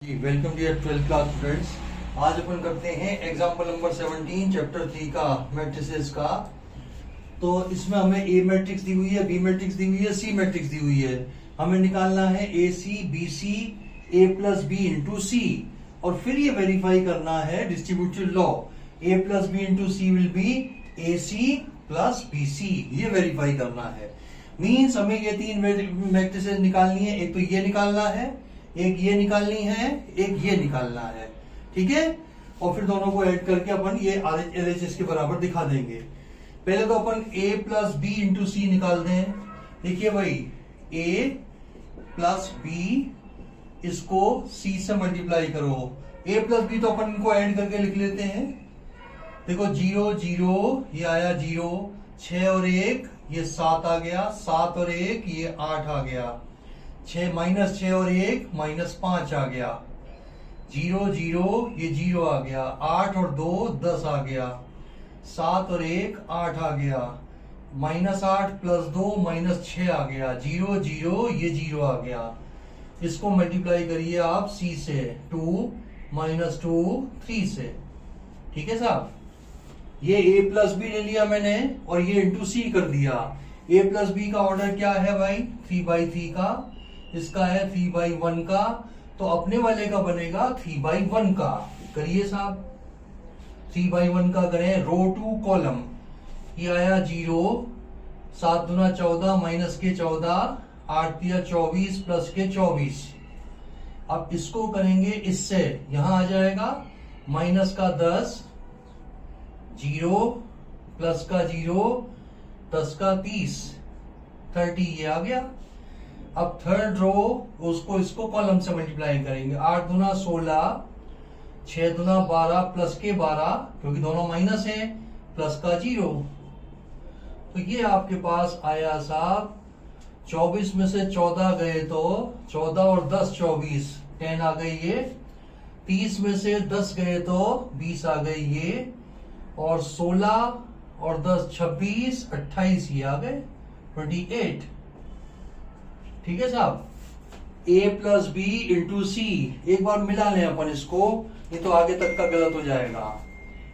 जी welcome dear 12th class students. आज अपन करते हैं एग्जांपल नंबर 17 चैप्टर 3 का मैट्रिसेस का। तो इसमें हमें ए मैट्रिक्स दी हुई है, बी मैट्रिक्स दी हुई है, सी मैट्रिक्स दी हुई है। हमें निकालना है A C B C A plus B into C, और फिर ये वेरीफाई करना है distributive law A plus B into C will be A C plus B C. ये वेरीफाई करना है। मीन्स हमें ये तीन मैट्रिसेस निकालनी है। एक तो ये निकालना है, एक ये निकालनी है, एक ये निकालना है। ठीक है, और फिर दोनों को ऐड करके अपन ये एलएचएस के बराबर दिखा देंगे। पहले तो अपन a प्लस बी इंटू सी निकाल दें। देखिए भाई, a प्लस बी, इसको c से मल्टीप्लाई करो। a प्लस बी तो अपन इनको ऐड करके लिख लेते हैं। देखो 0 0 ये आया 0, 6 और 1 ये 7 आ गया, 7 और 1 ये 8 आ गया, 6 माइनस 6 और 1 माइनस 5 आ गया, 0 0 ये 0 आ गया, 8 और 2 10 आ गया, 7 और 1 8 आ गया, माइनस 8 प्लस 2 माइनस 6 आ गया, 0 0 ये 0 आ गया। इसको मल्टीप्लाई करिए आप c से, 2 माइनस 2 3 से। ठीक है साहब, ये a प्लस बी ले लिया मैंने और ये इंटू सी कर दिया। a प्लस बी का ऑर्डर क्या है भाई? 3/3 का। इसका है 3/1 का, तो अपने वाले का बनेगा 3/1 का। करिए साहब, 3/1 का करें, रो टू कॉलम। ये आया 0, 7 दूना 14 माइनस के 14, 8 दिया 24 प्लस के 24। अब इसको करेंगे इससे, यहां आ जाएगा माइनस का 10, 0 प्लस का 0, 10 का 30, 30 ये आ गया। अब थर्ड रो उसको इसको कॉलम से मल्टीप्लाई करेंगे। 8 दूना 16, 6 दूना 12 प्लस के 12, क्योंकि दोनों माइनस है, प्लस का 0। तो ये आपके पास आया साहब, 24 में से 14 गए तो 14 और 10 24, 10 आ गई ये। 30 में से 10 गए तो 20 आ गई ये, और 16 और 10 26, 28 ये आ गए 28। ठीक है साहब, a प्लस बी इंटू सी। एक बार मिला लें अपन इसको, ये तो आगे तक का गलत हो जाएगा।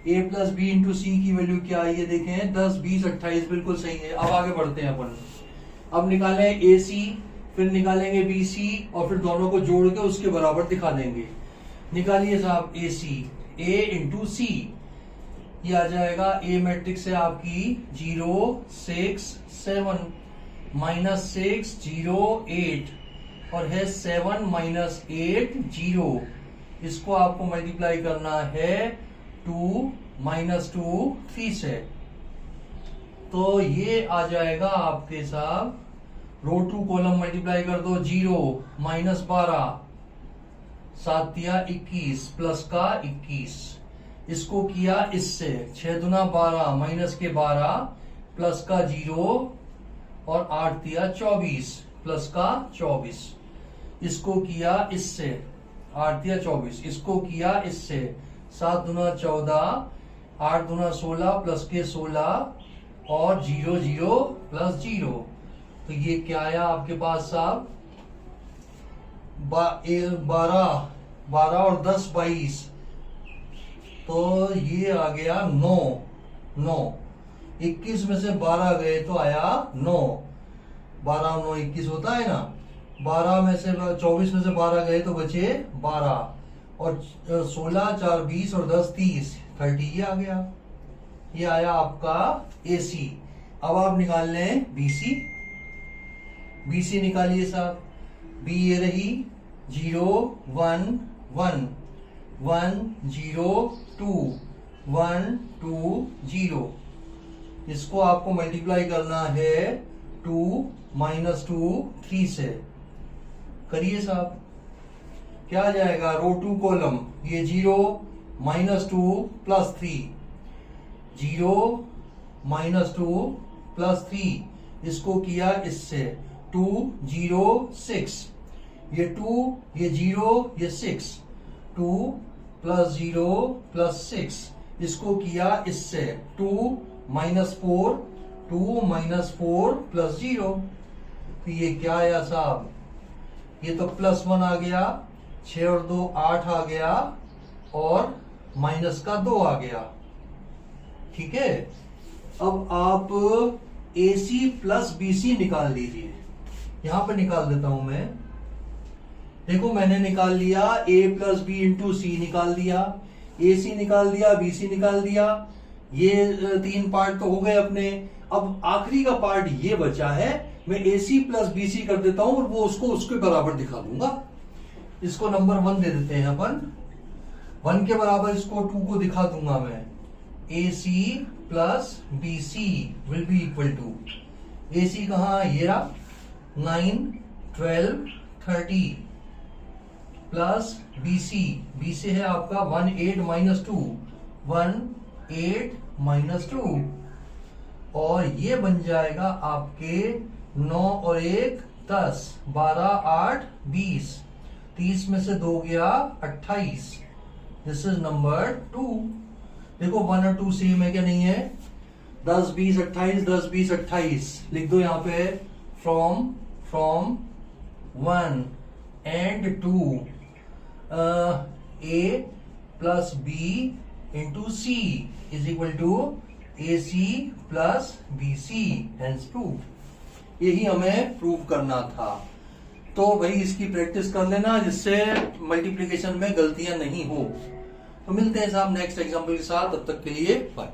a प्लस बी इंटू सी की वैल्यू क्या है ये देखें, 10 20 28 बिल्कुल सही है। अब आगे बढ़ते हैं अपन। अब निकालें ए सी, फिर निकालेंगे बी सी, और फिर दोनों को जोड़ के उसके बराबर दिखा देंगे। निकालिए साहब ए सी, a इंटू सी। ये आ जाएगा, ए मैट्रिक्स है आपकी 0 6 7 माइनस 6 0 8, और है 7 माइनस 8 0। इसको आपको मल्टीप्लाई करना है 2 माइनस 2 3 से। तो ये आ जाएगा आपके साथ, रो टू कॉलम मल्टीप्लाई कर दो। 0 माइनस 12, 7 दिया 21 प्लस का 21। इसको किया इससे, 6 दूना 12 माइनस के 12 प्लस का 0, और 8 दिया 24 प्लस का 24। इसको किया इससे, 8 दिया 24, इसको किया इससे, 7 दूना 14, 8 दूना 16 प्लस के 16, और 0 0 प्लस 0। तो ये क्या आया आपके पास साहब, 12 और 10 22, तो ये आ गया 9 9। 21 में से 12 गए तो आया 9, 12 9 21 होता है ना। 12 में से 24 में से 12 गए तो बचे 12, और 16 4 20 और 10 30, 30 ये आ गया। ये आया आपका ए सी। अब आप निकाल लें बी सी। बी सी निकालिए साहब, बी ये रही 0 1 1 1 0 2 1 2 0। इसको आपको मल्टीप्लाई करना है 2 माइनस 2 3 से। करिए साहब, क्या आ जाएगा, रो टू कॉलम, ये 0 माइनस 2 प्लस 3, 0 माइनस 2 प्लस 3। इसको किया इससे, 2 0 6, ये 2 ये 0 ये 6, 2 प्लस 0 प्लस 6। इसको किया इससे, 2 माइनस 4, 2 माइनस 4 प्लस 0। तो ये क्या आया साहब, ये तो +1 आ गया, 6 और 2 8 आ गया और माइनस का 2 आ गया। ठीक है, अब आप AC प्लस BC निकाल लीजिए। यहां पर निकाल देता हूं मैं। देखो मैंने निकाल लिया A प्लस बी इंटू सी निकाल दिया, AC निकाल दिया, BC निकाल दिया। ये 3 पार्ट तो हो गए अपने। अब आखिरी का पार्ट ये बचा है, मैं AC प्लस BC कर देता हूं और वो उसको उसके बराबर दिखा दूंगा। इसको नंबर 1 दे देते हैं अपन। 1 के बराबर इसको 2 को दिखा दूंगा मैं। AC plus BC will be equal to, AC कहां, ये रहा 9 12 30 प्लस BC है आपका 1 8 माइनस 2 1 8 माइनस 2 और ये बन जाएगा आपके 9 और 1 10 12 8 20 30 में से 2 गया 28। This is number 2। देखो 1 और 2 सेम है क्या, नहीं है। 10 20 28 10 20 28 लिख दो यहाँ पे। From 1 and 2 A plus B into C is equal to AC plus BC, hence proof. यही हमें प्रूव करना था। तो भाई इसकी प्रैक्टिस कर लेना जिससे मल्टीप्लिकेशन में गलतियां नहीं हो। तो मिलते हैं साहब नेक्स्ट एग्जाम्पल के साथ, तब तक के लिए बाय।